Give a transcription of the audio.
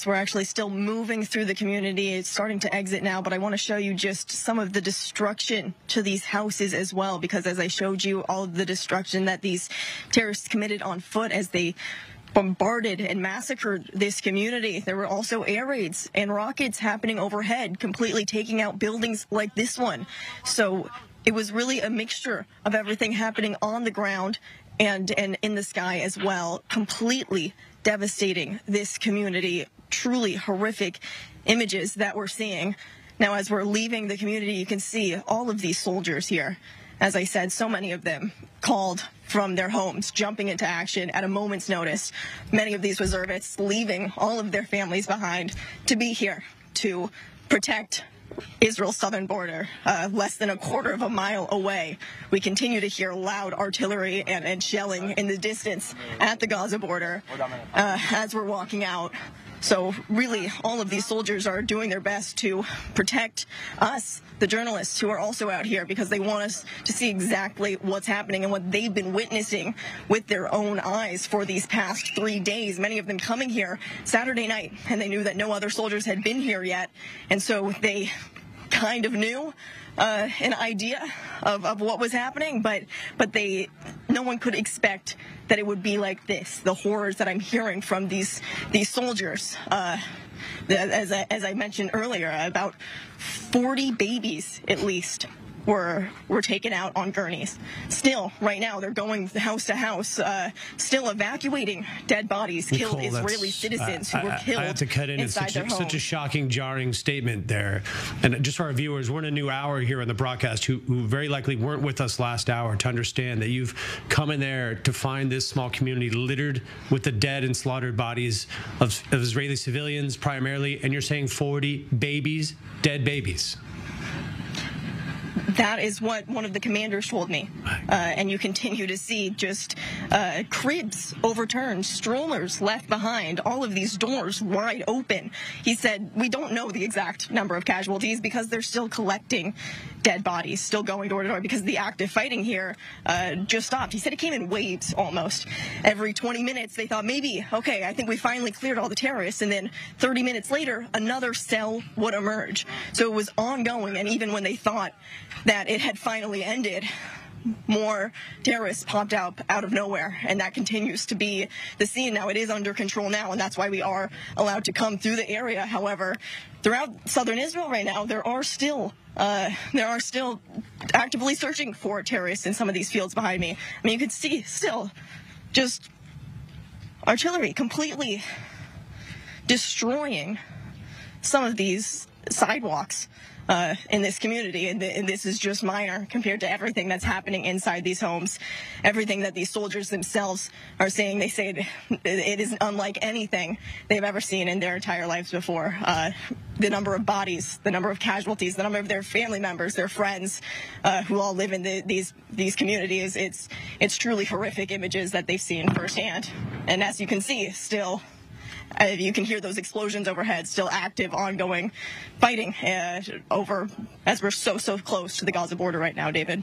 We're actually still moving through the community. It's starting to exit now, but I want to show you just some of the destruction to these houses as well, because as I showed you all of the destruction that these terrorists committed on foot as they bombarded and massacred this community, there were also air raids and rockets happening overhead, completely taking out buildings like this one. So it was really a mixture of everything happening on the ground and in the sky as well, completely devastating this community. Truly horrific images that we're seeing. Now, as we're leaving the community, you can see all of these soldiers here. As I said, so many of them called from their homes, jumping into action at a moment's notice. Many of these reservists leaving all of their families behind to be here to protect Israel's southern border, less than a quarter of a mile away. We continue to hear loud artillery and shelling in the distance at the Gaza border as we're walking out. So really, all of these soldiers are doing their best to protect us, the journalists who are also out here, because they want us to see exactly what's happening and what they've been witnessing with their own eyes for these past 3 days. Many of them coming here Saturday night, and they knew that no other soldiers had been here yet. And so they kind of knew an idea of what was happening, but no one could expect that it would be like this. The horrors that I'm hearing from these soldiers, as I mentioned earlier, about 40 babies at least were taken out on gurneys. Still, right now, they're going house to house, still evacuating dead bodies, killed Israeli citizens who were killed I have to cut in. It's such a shocking, jarring statement there. And just for our viewers, we're in a new hour here on the broadcast who very likely weren't with us last hour, to understand that you've come in there to find this small community littered with the dead and slaughtered bodies of Israeli civilians primarily, and you're saying 40 babies, dead babies. That is what one of the commanders told me. And you continue to see just cribs overturned, strollers left behind, all of these doors wide open. He said, we don't know the exact number of casualties because they're still collecting dead bodies, still going door to door, because the active fighting here just stopped. He said it came in waves almost. Every 20 minutes, they thought maybe, okay, I think we finally cleared all the terrorists. And then 30 minutes later, another cell would emerge. So it was ongoing. And even when they thought that it had finally ended, more terrorists popped out of nowhere, and that continues to be the scene now. It is under control now, and that's why we are allowed to come through the area. However, throughout southern Israel right now, there are still actively searching for terrorists in some of these fields behind me. I mean, you can see still just artillery completely destroying some of these sidewalks in this community, and this is just minor compared to everything that's happening inside these homes. Everything that these soldiers themselves are saying, they say it is unlike anything they've ever seen in their entire lives before. The number of bodies, the number of casualties, the number of their family members, their friends who all live in these communities, it's truly horrific images that they've seen firsthand. And as you can see, still you can hear those explosions overhead, still active, ongoing fighting over, as we're so close to the Gaza border right now, David.